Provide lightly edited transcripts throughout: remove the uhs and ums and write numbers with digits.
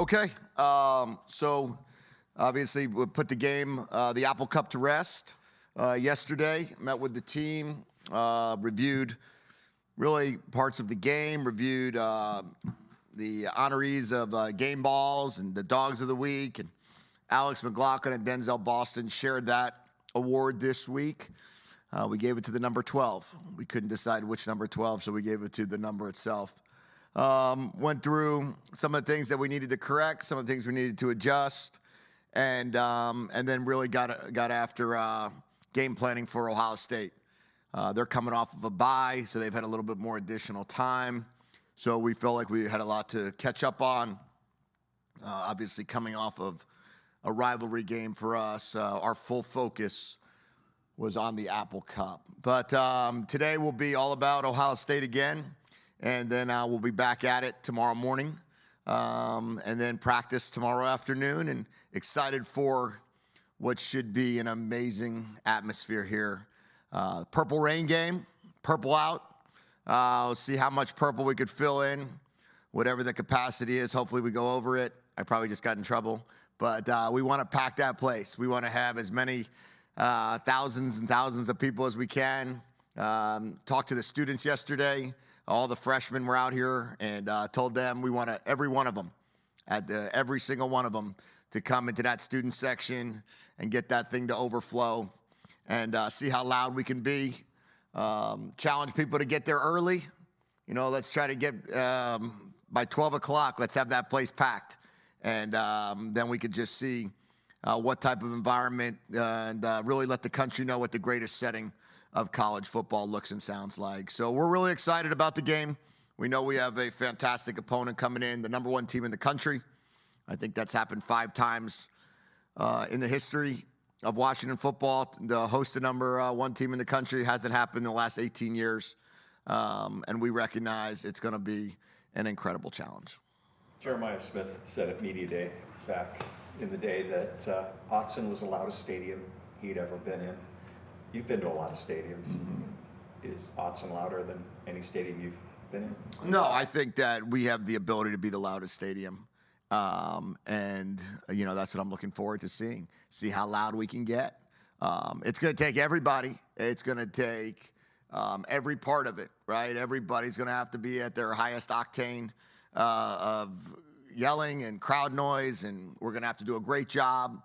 Okay, so obviously we put the game, the Apple Cup to rest yesterday. Met with the team, reviewed really parts of the game, reviewed the honorees of game balls and the dogs of the week. And Alex McLaughlin and Denzel Boston shared that award this week. We gave it to the number 12. We couldn't decide which number 12, so we gave it to the number itself. Went through some of the things that we needed to correct, some of the things we needed to adjust, and then really got after game planning for Ohio State. They're coming off of a bye, so they've had a little bit more additional time. So we felt like we had a lot to catch up on. Obviously, coming off of a rivalry game for us, our full focus was on the Apple Cup. But today will be all about Ohio State again. And then we'll be back at it tomorrow morning, and then practice tomorrow afternoon, and excited for what should be an amazing atmosphere here. Purple rain game, purple out. We'll see how much purple we could fill in, whatever the capacity is. Hopefully we go over it. I probably just got in trouble. But we want to pack that place. We want to have as many thousands and thousands of people as we can. Talked to the students yesterday. All the freshmen were out here, and told them we want every one of them, every single one of them, to come into that student section and get that thing to overflow, and see how loud we can be. Challenge people to get there early. You know, let's try to get by 12 o'clock. Let's have that place packed, and then we could just see what type of environment, and really let the country know what the greatest setting of college football looks and sounds like. So we're really excited about the game. We know we have a fantastic opponent coming in, the number one team in the country. I think that's happened 5 times in the history of Washington football. To host a number one team in the country hasn't happened in the last 18 years. And we recognize it's going to be an incredible challenge. Jeremiah Smith said at Media Day back in the day that Autzen was the loudest stadium he'd ever been in. You've been to a lot of stadiums. Mm-hmm. Is Autzen louder than any stadium you've been in? No, I think that we have the ability to be the loudest stadium. And, you know, that's what I'm looking forward to seeing. See how loud we can get. It's going to take everybody. It's going to take every part of it, right? Everybody's going to have to be at their highest octane of yelling and crowd noise, and we're going to have to do a great job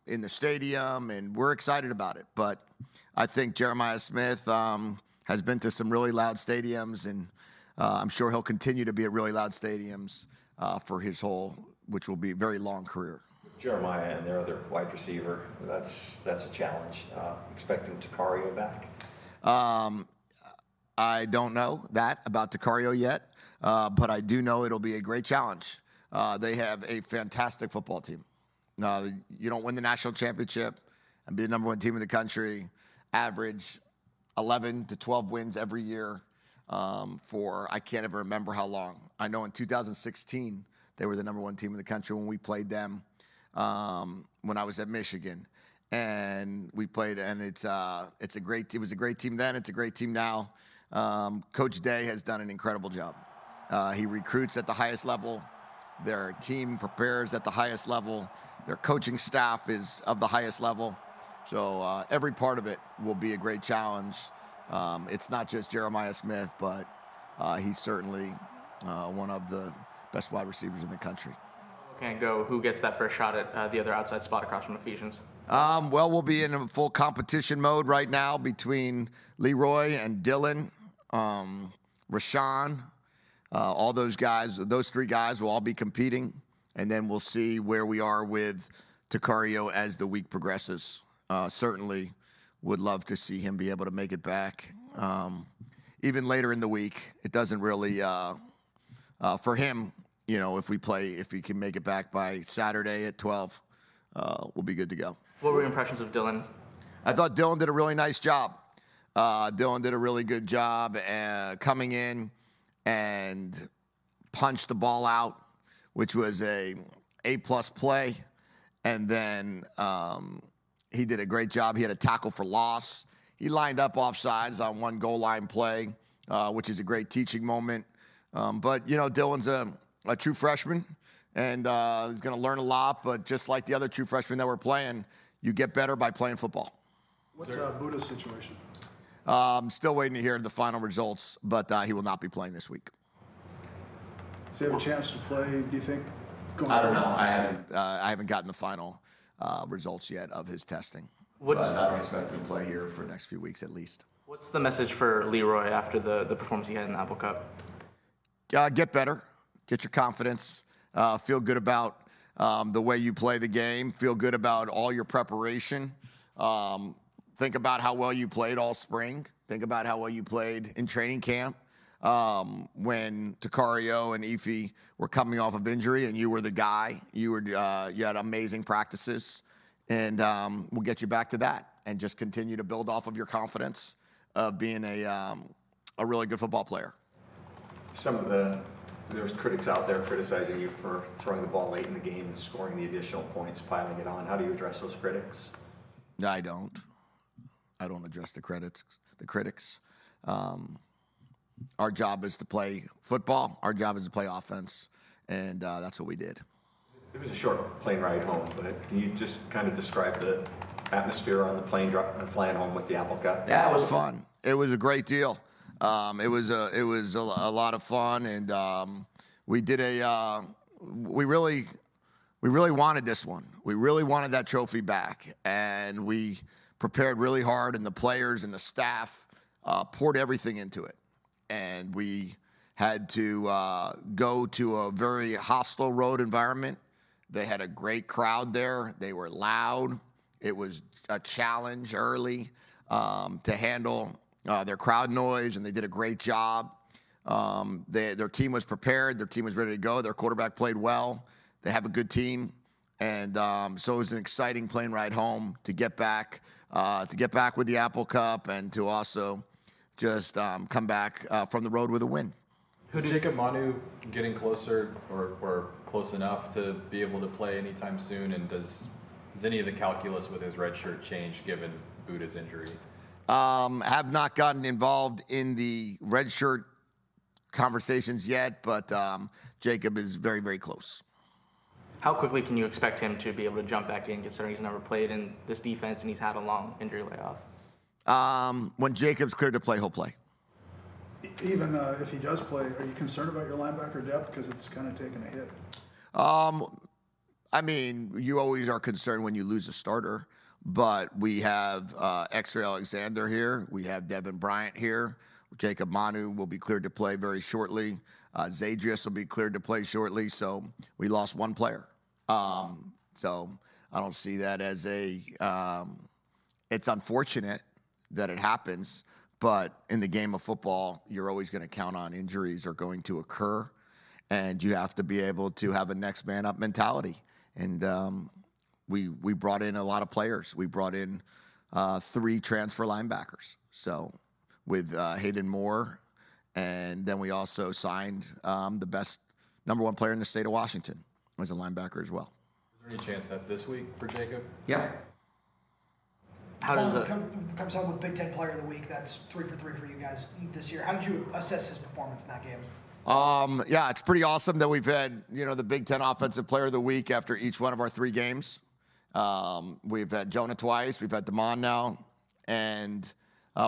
in the stadium, and we're excited about it. But I think Jeremiah Smith has been to some really loud stadiums, and I'm sure he'll continue to be at really loud stadiums for his whole, which will be a very long career. Jeremiah and their other wide receiver, that's a challenge. Expecting Takario back? I don't know that about Takario yet, but I do know it'll be a great challenge. They have a fantastic football team. You don't win the national championship and be the number one team in the country, average 11 to 12 wins every year for I can't ever remember how long. I know in 2016 they were the number one team in the country when we played them when I was at Michigan, and we played. And it was a great team then. It's a great team now. Coach Day has done an incredible job. He recruits at the highest level. Their team prepares at the highest level. Their coaching staff is of the highest level. So every part of it will be a great challenge. It's not just Jeremiah Smith, but he's certainly one of the best wide receivers in the country. Can't go. Who gets that first shot at the other outside spot across from Ephesians? Well, we'll be in a full competition mode right now between Leroy and Dylan, Rashawn. All those guys, those 3 guys will all be competing. And then we'll see where we are with Takario as the week progresses. Certainly would love to see him be able to make it back. Even later in the week, it doesn't really, for him, you know, if he can make it back by Saturday at 12, we'll be good to go. What were your impressions of Dylan? I thought Dylan did a really nice job. Dylan did a really good job coming in and punched the ball out, which was a A-plus play. And then he did a great job. He had a tackle for loss. He lined up offsides on one goal line play, which is a great teaching moment. But, you know, Dylan's a true freshman. and he's going to learn a lot. But just like the other true freshmen that were playing, you get better by playing football. What's Buddha's situation? Still waiting to hear the final results, but he will not be playing this week. Does he have a chance to play, do you think? I don't know. I haven't gotten the final results yet of his testing. But I don't expect him to play here for the next few weeks at least. What's the message for Leroy after the performance he had in the Apple Cup? Get better. Get your confidence. Feel good about the way you play the game. Feel good about all your preparation. Think about how well you played all spring. Think about how well you played in training camp when Takario and Efi were coming off of injury, and you were the guy. You had amazing practices, and we'll get you back to that, and just continue to build off of your confidence of being a really good football player. There's critics out there criticizing you for throwing the ball late in the game and scoring the additional points, piling it on. How do you address those critics? I don't address the critics. Our job is to play football. Our job is to play offense, and that's what we did. It was a short plane ride home, but can you just kind of describe the atmosphere on the plane flying home with the Apple Cup? Yeah, it was fun. It was a great deal. It was a lot of fun, and we really wanted this one. We really wanted that trophy back, and we prepared really hard, and the players and the staff poured everything into it. And we had to go to a very hostile road environment. They had a great crowd there. They were loud. It was a challenge early to handle their crowd noise, and they did a great job. Their team was prepared. Their team was ready to go. Their quarterback played well. They have a good team. And so it was an exciting plane ride home to get back with the Apple Cup, and to also just come back from the road with a win. Is Jacob Manu getting closer or close enough to be able to play anytime soon? And does any of the calculus with his red shirt change given Buddha's injury? Have not gotten involved in the red shirt conversations yet, but Jacob is very, very close. How quickly can you expect him to be able to jump back in, considering he's never played in this defense and he's had a long injury layoff? When Jacob's cleared to play, he'll play. Even if he does play, are you concerned about your linebacker depth, because it's kind of taken a hit? I mean, you always are concerned when you lose a starter, but we have X-Ray Alexander here. We have Devin Bryant here. Jacob Manu will be cleared to play very shortly. Zadrius will be cleared to play shortly. So we lost one player. So I don't see that as it's unfortunate that it happens, but in the game of football, you're always going to count on injuries are going to occur, and you have to be able to have a next man up mentality. And we brought in a lot of players. We brought in 3 transfer linebackers. So with Hayden Moore, and then we also signed the best #1 player in the state of Washington as a linebacker as well. Is there any chance that's this week for Jacob? Yeah. How does it comes home with Big Ten Player of the Week? That's 3 for 3 for you guys this year. How did you assess his performance in that game? Yeah, it's pretty awesome that we've had, the Big Ten Offensive Player of the Week after each one of our 3 games. We've had Jonah twice. We've had Damon now, and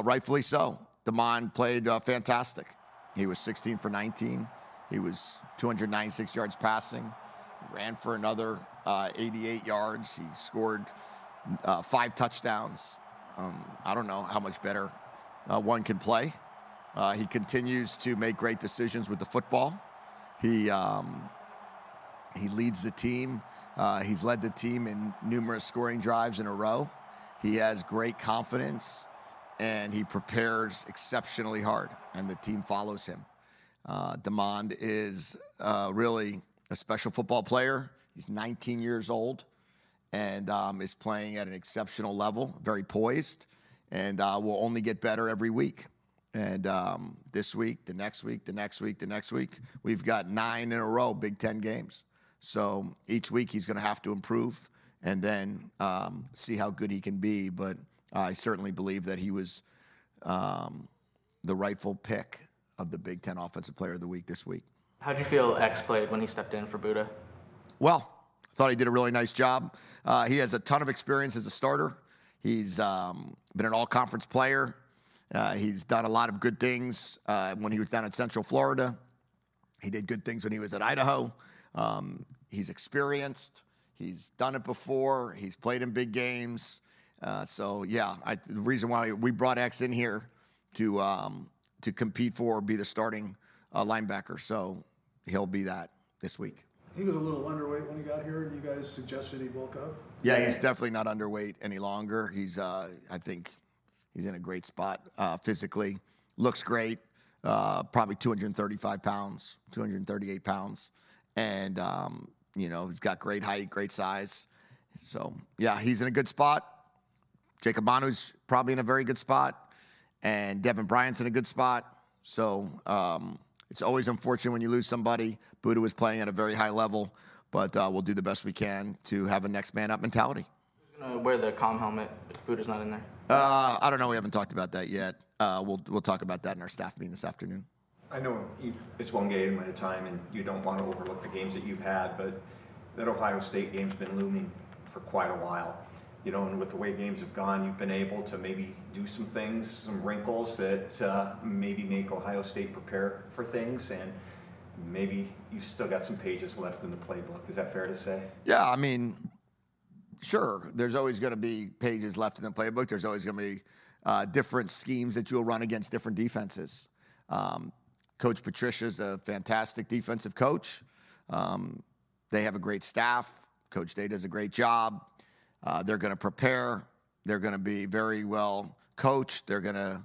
rightfully so. Damon played fantastic. He was 16 for 19. He was 296 yards passing. He ran for another 88 yards. He scored 5 touchdowns. I don't know how much better one can play. He continues to make great decisions with the football. He leads the team. He's led the team in numerous scoring drives in a row. He has great confidence, and he prepares exceptionally hard, and the team follows him. Damond is really a special football player. He's 19 years old and is playing at an exceptional level, very poised, and will only get better every week. And this week, the next week, the next week, the next week, we've got 9 in a row Big Ten games. So each week he's going to have to improve and then see how good he can be. But I certainly believe that he was the rightful pick of the Big Ten Offensive Player of the Week this week. How'd you feel X played when he stepped in for Buddha? Well, I thought he did a really nice job. He has a ton of experience as a starter. He's been an all-conference player. He's done a lot of good things when he was down in Central Florida. He did good things when he was at Idaho. He's experienced. He's done it before. He's played in big games. So, yeah, the reason why we brought X in here to compete for, be the starting linebacker. So he'll be that this week. He was a little underweight when he got here, and you guys suggested he bulk up. Yeah, he's definitely not underweight any longer. He's, I think, he's in a great spot physically. Looks great. Probably 235 pounds, 238 pounds, and he's got great height, great size. So yeah, he's in a good spot. Jacob Manu's probably in a very good spot, and Devin Bryant's in a good spot. So it's always unfortunate when you lose somebody. Buddha was playing at a very high level, but we'll do the best we can to have a next man up mentality. Who's going to wear the comm helmet if Buddha's not in there? I don't know. We haven't talked about that yet. We'll talk about that in our staff meeting this afternoon. I know it's one game at a time, and you don't want to overlook the games that you've had, but that Ohio State game's been looming for quite a while. And with the way games have gone, you've been able to maybe do some things, some wrinkles that maybe make Ohio State prepare for things, and maybe you've still got some pages left in the playbook. Is that fair to say? Yeah, I mean, sure. There's always going to be pages left in the playbook. There's always going to be different schemes that you'll run against different defenses. Coach Patricia's a fantastic defensive coach. They have a great staff. Coach Day does a great job. They're going to prepare. They're going to be very well coached. They're going to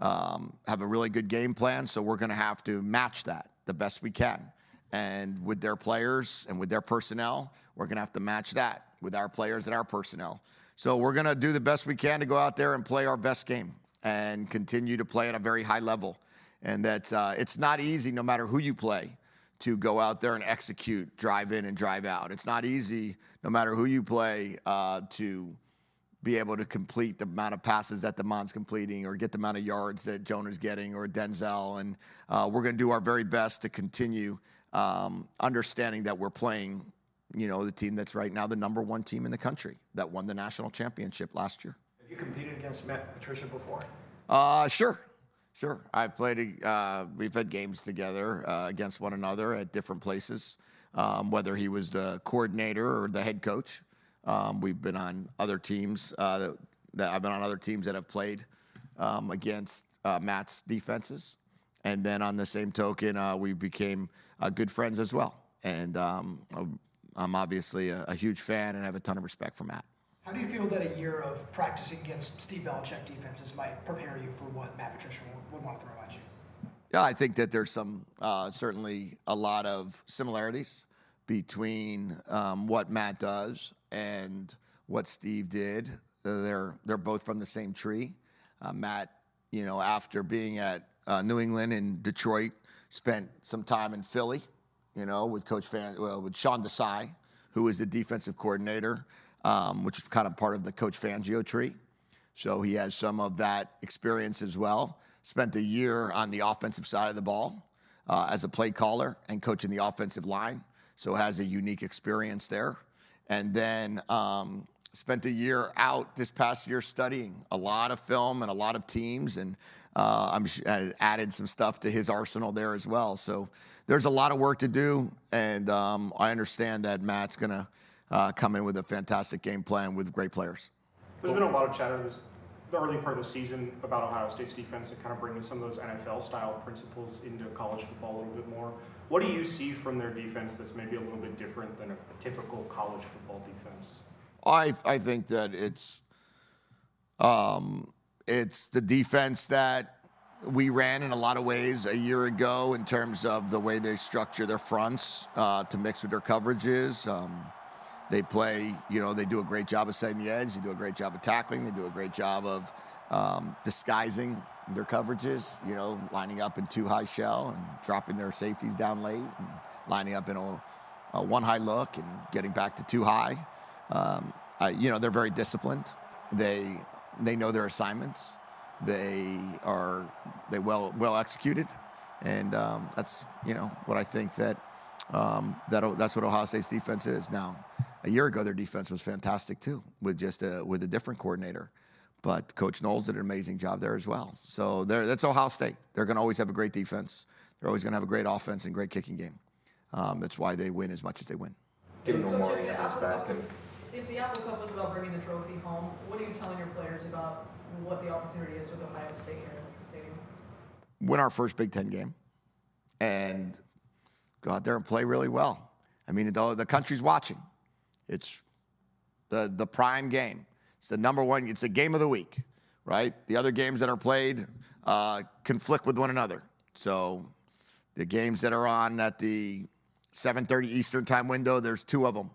have a really good game plan. So we're going to have to match that the best we can. And with their players and with their personnel, we're going to have to match that with our players and our personnel. So we're going to do the best we can to go out there and play our best game and continue to play at a very high level. And that it's not easy, no matter who you play, to go out there and execute, drive in and drive out. It's not easy, no matter who you play, to be able to complete the amount of passes that Damon's completing or get the amount of yards that Jonah's getting or Denzel. And we're going to do our very best to continue understanding that we're playing, the team that's right now the number one team in the country that won the national championship last year. Have you competed against Matt Patricia before? Sure. I've played, we've had games together against one another at different places, whether he was the coordinator or the head coach. We've been on other teams I've been on other teams that have played against Matt's defenses. And then on the same token, we became good friends as well. And I'm obviously a huge fan and have a ton of respect for Matt. How do you feel that a year of practicing against Steve Belichick defenses might prepare you for what Matt Patricia would want to throw at you? Yeah, I think that there's some certainly a lot of similarities between what Matt does and what Steve did. They're both from the same tree. Matt, after being at New England and Detroit, spent some time in Philly, with with Sean Desai, who was the defensive coordinator, which is kind of part of the Coach Fangio tree. So he has some of that experience as well. Spent a year on the offensive side of the ball as a play caller and coaching the offensive line. So has a unique experience there. And then spent a year out this past year studying a lot of film and a lot of teams. And added some stuff to his arsenal there as well. So there's a lot of work to do. And I understand that Matt's going to come in with a fantastic game plan with great players. There's been a lot of chatter the early part of the season about Ohio State's defense and kind of bringing some of those NFL-style principles into college football a little bit more. What do you see from their defense that's maybe a little bit different than a typical college football defense? I think that it's the defense that we ran in a lot of ways a year ago in terms of the way they structure their fronts to mix with their coverages. They play, they do a great job of setting the edge. They do a great job of tackling. They do a great job of disguising their coverages, lining up in two high shell and dropping their safeties down late and lining up in a one high look and getting back to two high. They're very disciplined. They know their assignments. They well executed. And that's, what I think that That's what Ohio State's defense is. Now, a year ago, their defense was fantastic too, with a different coordinator. But Coach Knowles did an amazing job there as well. So that's Ohio State. They're going to always have a great defense. They're always going to have a great offense and great kicking game. That's why they win as much as they win. Getting Coach, Omari if the Adams back. if the Apple Cup was about bringing the trophy home, what are you telling your players about what the opportunity is with Ohio State here in this stadium? Win our first Big Ten game and go out there and play really well. I mean, the country's watching. It's the prime game. It's the number one. It's the game of the week, right? The other games that are played conflict with one another. So the games that are on at the 7:30 Eastern time window, there's 2 of them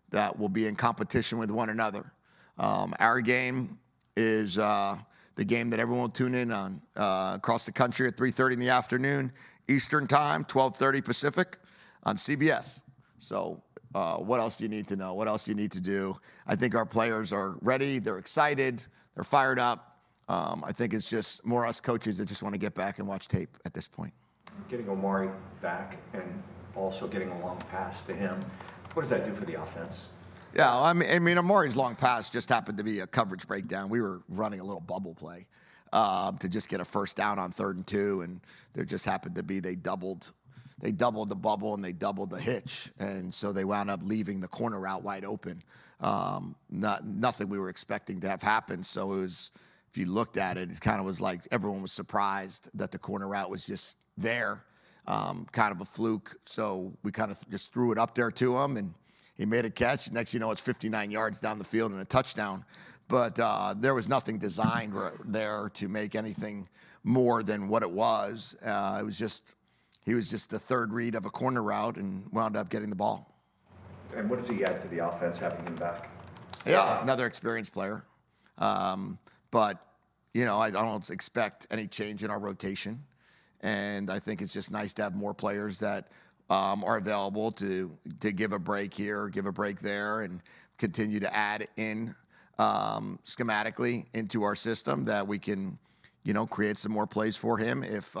that will be in competition with one another. Our game is the game that everyone will tune in on across the country at 3:30 in the afternoon Eastern time, 12:30 Pacific on CBS. So what else do you need to know? What else do you need to do? I think our players are ready. They're excited. They're fired up. I think it's just more us coaches that just want to get back and watch tape at this point. Getting Omari back and also getting a long pass to him, what does that do for the offense? Yeah, I mean, Amari's long pass just happened to be a coverage breakdown. We were running a little bubble play to just get a first down on 3rd and 2, and there just happened to be they doubled the bubble and they doubled the hitch, and so they wound up leaving the corner route wide open. Nothing we were expecting to have happen. So it was, if you looked at it, it kind of was like everyone was surprised that the corner route was just there, kind of a fluke. So we kind of just threw it up there to him, and he made a catch. Next, you know, it's 59 yards down the field and a touchdown. But there was nothing designed there to make anything more than what it was. It was just, he was just the 3rd read of a corner route and wound up getting the ball. And what does he add to the offense having him back? Yeah, another experienced player. But, you know, I don't expect any change in our rotation. And I think it's just nice to have more players that are available to give a break here, give a break there, and continue to add in schematically into our system that we can, you know, create some more plays for him if